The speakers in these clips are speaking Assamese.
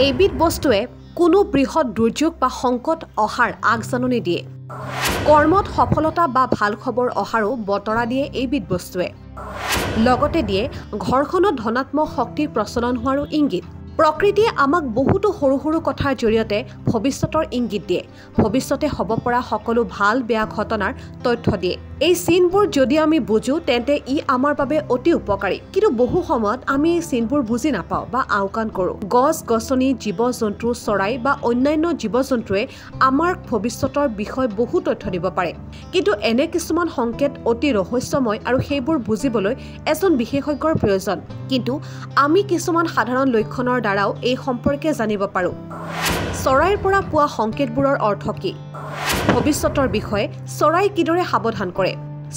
এইবিধ বস্তুৱে কোনো বৃহৎ দুৰ্যোগ বা সংকট অহাৰ আগজাননী দিয়ে। কৰ্মত সফলতা বা ভাল খবৰ অহাৰো বতৰা দিয়ে এইবিধ বস্তুৱে। লগতে দিয়ে ঘৰখনত ধনাত্মক শক্তিৰ প্ৰচলন হোৱাৰো ইংগিত। প্ৰকৃতিয়ে আমাক বহুতো সৰু সৰু কথাৰ জৰিয়তে ভৱিষ্যতৰ ইংগিত দিয়ে। ভৱিষ্যতে হ'ব পৰা সকলো ভাল বেয়া ঘটনাৰ তথ্য দিয়ে। এই চিনবোৰ যদি আমি বুজো তেন্তে ই আমাৰ বাবে অতি উপকাৰী। কিন্তু বহু সময়ত আমি এই চিনবোৰ বুজি নাপাওঁ বা আওকাণ কৰোঁ। গছ গছনি, জীৱ জন্তু, চৰাই বা অন্যান্য জীৱ জন্তুৱে আমাৰ ভৱিষ্যতৰ বিষয়ে বহু তথ্য দিব পাৰে। কিন্তু এনে কিছুমান সংকেত অতি ৰহস্যময় আৰু সেইবোৰ বুজিবলৈ এজন বিশেষজ্ঞৰ প্ৰয়োজন। কিন্তু আমি কিছুমান সাধাৰণ লক্ষণৰ দ্বাৰাও এই সম্পৰ্কে জানিব পাৰোঁ। চৰাইৰ পৰা পোৱা সংকেতবোৰৰ অৰ্থ কি? ভৱিষ্যতৰ বিষয়ে চৰাই কিদৰে সাৱধান কৰে?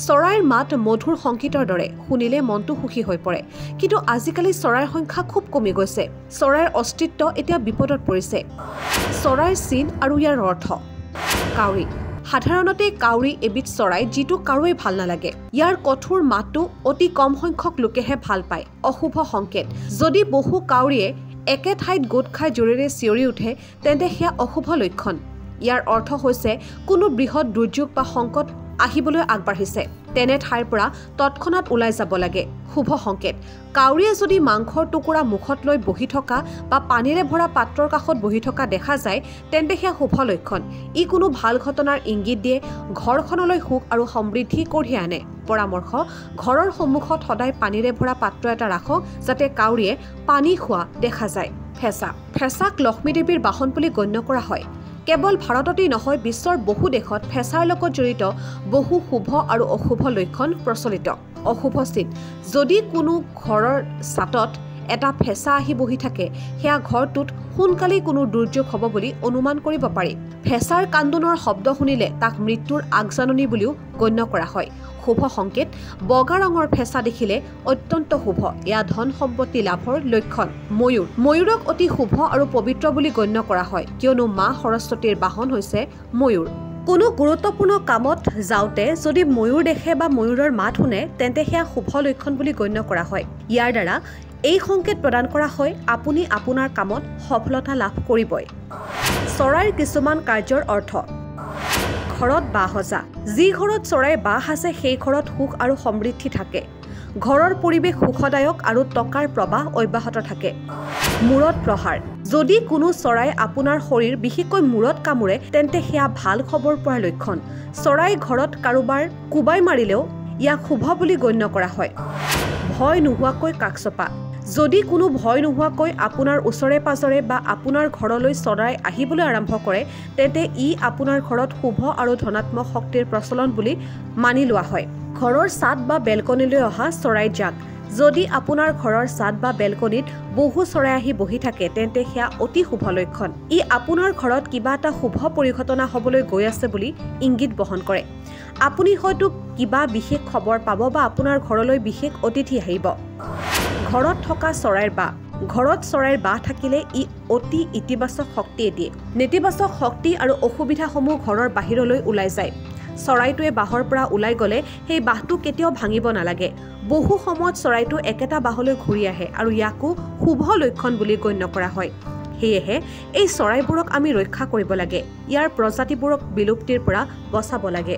চৰাইৰ মাত মধুৰ সংগীতৰ দৰে, শুনিলে মনটো সুখী হৈ পৰে। কিন্তু আজিকালি চৰাইৰ সংখ্যা খুব কমি গৈছে। চৰাইৰ অস্তিত্ব এতিয়া বিপদত পৰিছে। চৰাইৰ চিন আৰু ইয়াৰ অৰ্থ। কাউৰী। সাধাৰণতে কাউৰী এবিধ চৰাই যিটো কাৰোৱেই ভাল নালাগে। ইয়াৰ কঠোৰ মাতটো অতি কম সংখ্যক লোকেহে ভাল পায়। অশুভ সংকেত। যদি বহু কাউৰীয়ে একে ঠাইত গোট খাই জোৰেৰে চিঞৰি উঠে তেন্তে সেয়া অশুভ লক্ষণ। ইয়াৰ অৰ্থ হৈছে কোনো বৃহৎ দুৰ্যোগ বা সংকট আহিবলৈ আগবাঢ়িছে। তেনে ঠাইৰ পৰা তৎক্ষণাত ওলাই যাব লাগে। শুভ সংকেত। কাউৰীয়ে যদি মাংসৰ টুকুৰা মুখত লৈ বহি থকা বা পানীৰে ভৰা পাত্ৰৰ কাষত বহি থকা দেখা যায় তেন্তে সেয়া শুভ লক্ষণ। ই কোনো ভাল ঘটনাৰ ইংগিত দিয়ে। ঘৰখনলৈ সুখ আৰু সমৃদ্ধি কঢ়িয়াই আনে। পৰামৰ্শ: ঘৰৰ সন্মুখত সদায় পানীৰে ভৰা পাত্ৰ এটা ৰাখক যাতে কাউৰীয়ে পানী খোৱা দেখা যায়। ফেঁচা। ফেঁচাক লক্ষ্মী দেৱীৰ বাহন বুলি গণ্য কৰা হয়। কেৱল ভাৰততেই নহয়, বিশ্বৰ বহু দেশত ফেঁচাৰ লগত জড়িত বহু শুভ আৰু অশুভ লক্ষণ প্ৰচলিত। অশুভ চিন। যদি কোনো ঘৰৰ ছাদত এটা ফেঁচা আহি বহি থাকে সেয়া ঘৰটোত সোনকালেই কোনো দুৰ্যোগ হ'ব বুলি অনুমান কৰিব পাৰি। ফেঁচাৰ কান্দোনৰ শব্দ শুনিলে তাক মৃত্যুৰ আগজাননী বুলিও গণ্য কৰা হয়। শুভ সংকেত। বগা ৰঙৰ ফেঁচা দেখিলে অত্যন্ত শুভ। এয়া ধন সম্পত্তি লাভৰ লক্ষণ। ময়ূৰ। ময়ূৰক অতি শুভ আৰু পবিত্ৰ বুলি গণ্য কৰা হয় কিয়নো মা সৰস্বতীৰ বাহন হৈছে ময়ূৰ। কোনো গুৰুত্বপূৰ্ণ কামত যাওঁতে যদি ময়ূৰ দেখে বা ময়ূৰৰ মাত শুনে তেন্তে সেয়া শুভ লক্ষণ বুলি গণ্য কৰা হয়। ইয়াৰ দ্বাৰা এই সংকেত প্ৰদান কৰা হয় আপুনি আপোনাৰ কামত সফলতা লাভ কৰিবই। চৰাইৰ কিছুমান কাৰ্যৰ অৰ্থ। ঘৰত বাঁহ সজা। যি ঘৰত চৰাইৰ বাঁহ আছে সেই ঘৰত সুখ আৰু সমৃদ্ধি থাকে। ঘৰৰ পৰিৱেশ সুখদায়ক আৰু টকাৰ প্ৰবাহ অব্যাহত থাকে। মূৰত প্ৰহাৰ। যদি কোনো চৰাই আপোনাৰ শৰীৰ বিশেষকৈ মূৰত কামোৰে তেন্তে সেয়া ভাল খবৰ পোৱাৰ লক্ষণ। চৰাই ঘৰত কাৰোবাৰ কোবাই মাৰিলেও ইয়াক শুভ বুলি গণ্য কৰা হয়। ভয় নোহোৱাকৈ কাষচপা। যদি কোনো ভয় নোহোৱাকৈ আপোনাৰ ওচৰে পাজৰে বা আপোনাৰ ঘৰলৈ চৰাই আহিবলৈ আৰম্ভ কৰে তেন্তে ই আপোনাৰ ঘৰত শুভ আৰু ধনাত্মক শক্তিৰ প্ৰচলন বুলি মানি লোৱা হয়। ঘৰৰ ছাদ বা বেলকনিলৈ অহা চৰাইৰ জাক। যদি আপোনাৰ ঘৰৰ ছাদ বা বেলকনিত বহু চৰাই আহি বহি থাকে তেন্তে সেয়া অতি শুভ লক্ষণ। ই আপোনাৰ ঘৰত কিবা এটা শুভ পৰিঘটনা হ'বলৈ গৈ আছে বুলি ইংগিত বহন কৰে। আপুনি হয়তো কিবা বিশেষ খবৰ পাব বা আপোনাৰ ঘৰলৈ বিশেষ অতিথি আহিব। ঘৰত থকা চৰাইৰ বাঁহ। ঘৰত চৰাইৰ বাঁহ থাকিলে ই অতি ইতিবাচক শক্তিয়ে দিয়ে। নেতিবাচক শক্তি আৰু অসুবিধাসমূহ ঘৰৰ বাহিৰলৈ ওলাই যায়। চৰাইটোৱে বাঁহৰ পৰা ওলাই গ'লে সেই বাঁহটো কেতিয়াও ভাঙিব নালাগে। বহু সময়ত চৰাইটো একেটা বাঁহলৈ ঘূৰি আহে আৰু ইয়াকো শুভ লক্ষণ বুলি গণ্য কৰা হয়। সেয়েহে এই চৰাইবোৰক আমি ৰক্ষা কৰিব লাগে। ইয়াৰ প্ৰজাতিবোৰক বিলুপ্তিৰ পৰা বচাব লাগে।